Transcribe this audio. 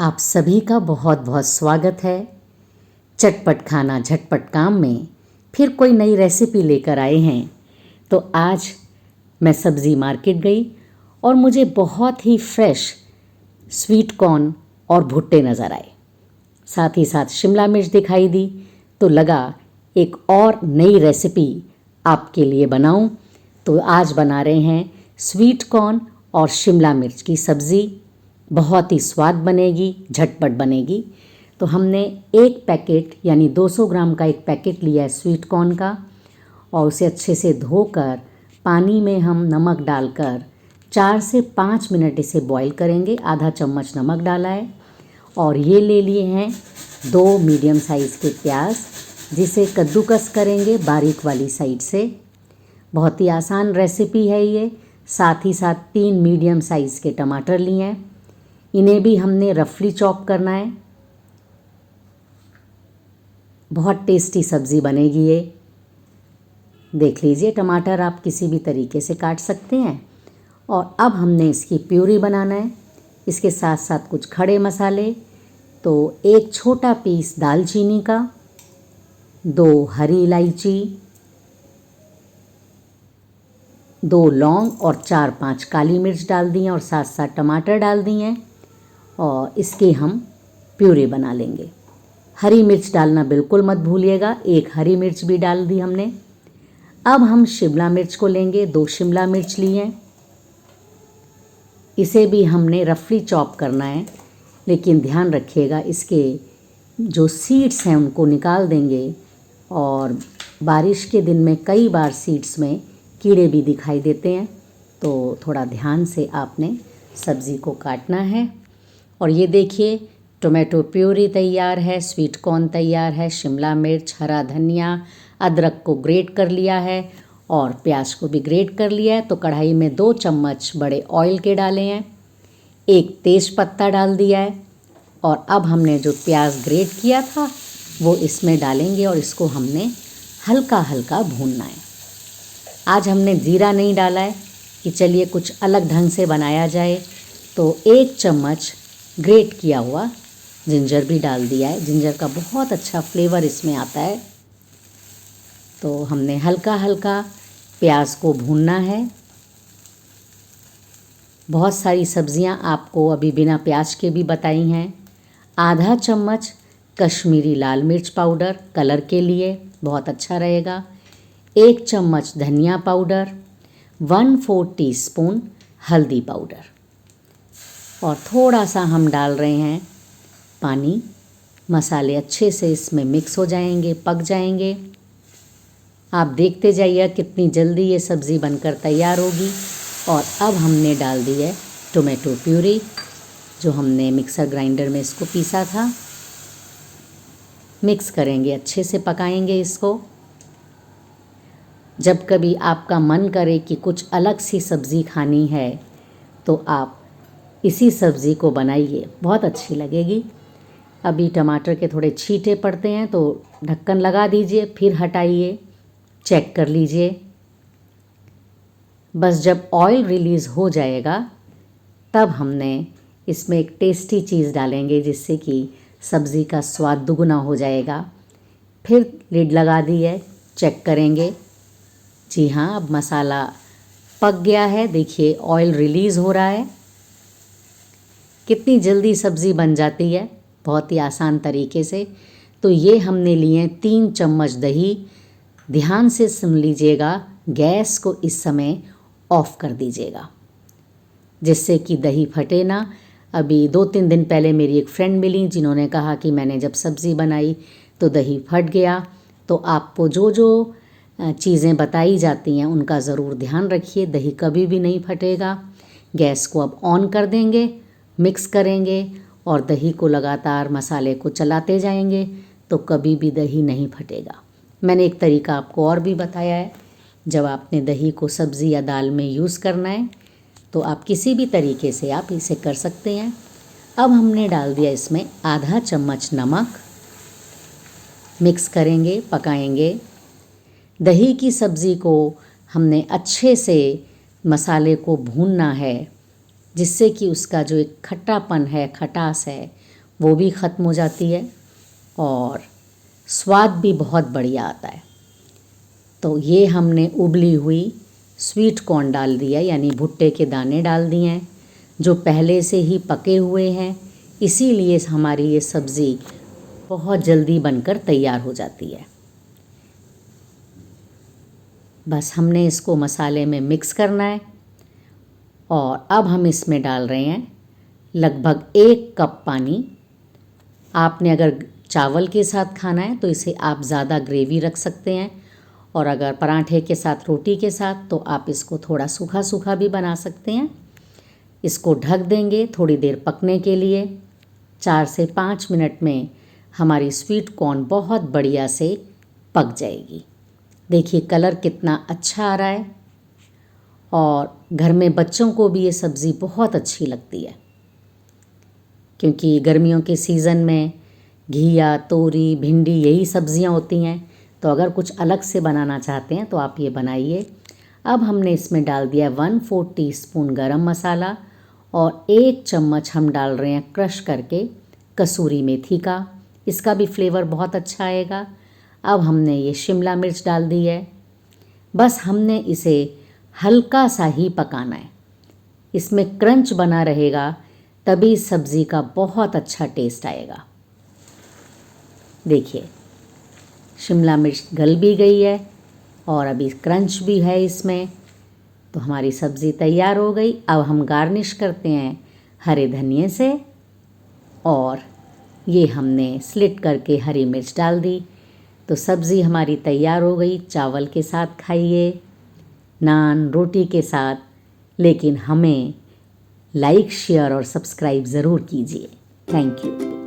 आप सभी का बहुत बहुत स्वागत है। चटपट खाना झटपट काम में फिर कोई नई रेसिपी लेकर आए हैं। तो आज मैं सब्ज़ी मार्केट गई और मुझे बहुत ही फ्रेश स्वीट कॉर्न और भुट्टे नज़र आए। साथ ही साथ शिमला मिर्च दिखाई दी तो लगा एक और नई रेसिपी आपके लिए बनाऊं। तो आज बना रहे हैं स्वीट कॉर्न और शिमला मिर्च की सब्ज़ी। बहुत ही स्वाद बनेगी, झटपट बनेगी। तो हमने एक पैकेट यानी 200 ग्राम का एक पैकेट लिया है स्वीट कॉर्न का और उसे अच्छे से धोकर पानी में हम नमक डालकर 4 से 5 मिनट इसे बॉईल करेंगे। आधा चम्मच नमक डाला है और ये ले लिए हैं 2 मीडियम साइज़ के प्याज, जिसे कद्दूकस करेंगे बारीक वाली साइड से। बहुत ही आसान रेसिपी है ये। साथ ही साथ 3 मीडियम साइज़ के टमाटर लिए हैं, इन्हें भी हमने रफली चॉप करना है। बहुत टेस्टी सब्ज़ी बनेगी ये। देख लीजिए, टमाटर आप किसी भी तरीके से काट सकते हैं। और अब हमने इसकी प्यूरी बनाना है। इसके साथ साथ कुछ खड़े मसाले, तो एक छोटा पीस दालचीनी का, 2 हरी इलायची, 2 लौंग और 4-5 काली मिर्च डाल दी हैं और साथ साथ टमाटर डाल दिए हैं और इसकी हम प्यूरी बना लेंगे। हरी मिर्च डालना बिल्कुल मत भूलिएगा, 1 हरी मिर्च भी डाल दी हमने। अब हम शिमला मिर्च को लेंगे, 2 शिमला मिर्च लिए हैं। इसे भी हमने रफली चॉप करना है, लेकिन ध्यान रखिएगा इसके जो सीड्स हैं उनको निकाल देंगे। और बारिश के दिन में कई बार सीड्स में कीड़े भी दिखाई देते हैं, तो थोड़ा ध्यान से आपने सब्ज़ी को काटना है। और ये देखिए, टोमेटो प्यूरी तैयार है, स्वीट कॉर्न तैयार है, शिमला मिर्च, हरा धनिया, अदरक को ग्रेट कर लिया है और प्याज को भी ग्रेट कर लिया है। तो कढ़ाई में 2 चम्मच बड़े ऑयल के डाले हैं, 1 तेज पत्ता डाल दिया है और अब हमने जो प्याज ग्रेट किया था वो इसमें डालेंगे और इसको हमने हल्का हल्का भूनना है। आज हमने जीरा नहीं डाला है कि चलिए कुछ अलग ढंग से बनाया जाए, तो 1 चम्मच ग्रेट किया हुआ जिंजर भी डाल दिया है। जिंजर का बहुत अच्छा फ्लेवर इसमें आता है। तो हमने हल्का हल्का प्याज को भूनना है। बहुत सारी सब्जियां आपको अभी बिना प्याज के भी बताई हैं। आधा चम्मच कश्मीरी लाल मिर्च पाउडर कलर के लिए बहुत अच्छा रहेगा, 1 चम्मच धनिया पाउडर, 1/4 टीस्पून हल्दी पाउडर और थोड़ा सा हम डाल रहे हैं पानी। मसाले अच्छे से इसमें मिक्स हो जाएंगे, पक जाएंगे। आप देखते जाइए कितनी जल्दी ये सब्ज़ी बनकर तैयार होगी। और अब हमने डाल दी है टोमेटो प्यूरी, जो हमने मिक्सर ग्राइंडर में इसको पीसा था। मिक्स करेंगे, अच्छे से पकाएंगे इसको। जब कभी आपका मन करे कि कुछ अलग सी सब्ज़ी खानी है तो आप इसी सब्ज़ी को बनाइए, बहुत अच्छी लगेगी। अभी टमाटर के थोड़े छींटे पड़ते हैं तो ढक्कन लगा दीजिए, फिर हटाइए, चेक कर लीजिए। बस जब ऑयल रिलीज़ हो जाएगा तब हमने इसमें एक टेस्टी चीज़ डालेंगे, जिससे कि सब्ज़ी का स्वाद दुगना हो जाएगा। फिर लिड लगा दी है, चेक करेंगे। जी हाँ, अब मसाला पक गया है। देखिए ऑयल रिलीज़ हो रहा है। कितनी जल्दी सब्ज़ी बन जाती है, बहुत ही आसान तरीके से। तो ये हमने लिए 3 चम्मच दही। ध्यान से सुन लीजिएगा, गैस को इस समय ऑफ़ कर दीजिएगा, जिससे कि दही फटे ना। अभी 2-3 दिन पहले मेरी एक फ्रेंड मिली जिन्होंने कहा कि मैंने जब सब्ज़ी बनाई तो दही फट गया। तो आपको जो जो चीज़ें बताई जाती हैं उनका ज़रूर ध्यान रखिए, दही कभी भी नहीं फटेगा। गैस को अब ऑन कर देंगे, मिक्स करेंगे और दही को लगातार मसाले को चलाते जाएंगे, तो कभी भी दही नहीं फटेगा। मैंने एक तरीका आपको और भी बताया है, जब आपने दही को सब्ज़ी या दाल में यूज़ करना है तो आप किसी भी तरीके से आप इसे कर सकते हैं। अब हमने डाल दिया इसमें आधा चम्मच नमक। मिक्स करेंगे, पकाएंगे। दही की सब्ज़ी को हमने अच्छे से मसाले को भूनना है, जिससे कि उसका जो एक खट्टापन है, खटास है, वो भी ख़त्म हो जाती है और स्वाद भी बहुत बढ़िया आता है। तो ये हमने उबली हुई स्वीट कॉर्न डाल दिया, यानी भुट्टे के दाने डाल दिए हैं जो पहले से ही पके हुए हैं, इसीलिए हमारी ये सब्ज़ी बहुत जल्दी बनकर तैयार हो जाती है। बस हमने इसको मसाले में मिक्स करना है और अब हम इसमें डाल रहे हैं लगभग 1 कप पानी। आपने अगर चावल के साथ खाना है तो इसे आप ज़्यादा ग्रेवी रख सकते हैं, और अगर पराठे के साथ, रोटी के साथ, तो आप इसको थोड़ा सूखा सूखा भी बना सकते हैं। इसको ढक देंगे थोड़ी देर पकने के लिए। 4 से 5 मिनट में हमारी स्वीट कॉर्न बहुत बढ़िया से पक जाएगी। देखिए कलर कितना अच्छा आ रहा है, और घर में बच्चों को भी ये सब्ज़ी बहुत अच्छी लगती है, क्योंकि गर्मियों के सीज़न में घिया, तोरी, भिंडी यही सब्ज़ियाँ होती हैं। तो अगर कुछ अलग से बनाना चाहते हैं तो आप ये बनाइए। अब हमने इसमें डाल दिया 1/4 टीस्पून गरम मसाला, और 1 चम्मच हम डाल रहे हैं क्रश करके कसूरी मेथी का। इसका भी फ्लेवर बहुत अच्छा आएगा। अब हमने ये शिमला मिर्च डाल दी है। बस हमने इसे हल्का सा ही पकाना है। इसमें क्रंच बना रहेगा, तभी सब्ज़ी का बहुत अच्छा टेस्ट आएगा। देखिए शिमला मिर्च गल भी गई है और अभी क्रंच भी है इसमें, तो हमारी सब्ज़ी तैयार हो गई। अब हम गार्निश करते हैं हरे धनिए से, और ये हमने स्लिट करके हरी मिर्च डाल दी। तो सब्ज़ी हमारी तैयार हो गई। चावल के साथ खाइए, नान, रोटी के साथ, लेकिन हमें लाइक, शेयर और सब्सक्राइब ज़रूर कीजिए। Thank you.